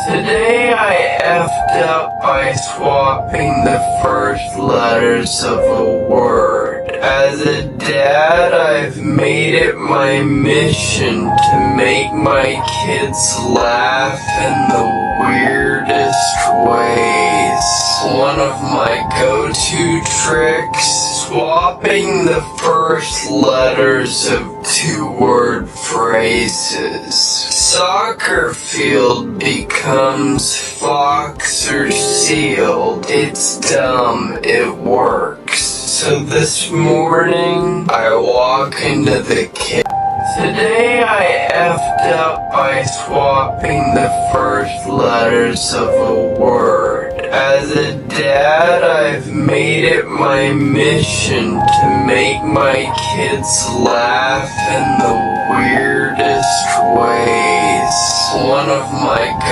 Today I effed up by swapping the first letters of a word. As a dad, I've made it my mission to make my kids laugh in the weirdest ways. One of my go-to tricks, swapping the first letters of two-word phrases. Soccer field becomes fox or seal. It's dumb, it works. So this morning, I walk into the kitchen. Today I effed up by swapping the first letters of a word. As a dad, I've made it my mission to make my kids laugh in the weirdest ways. One of my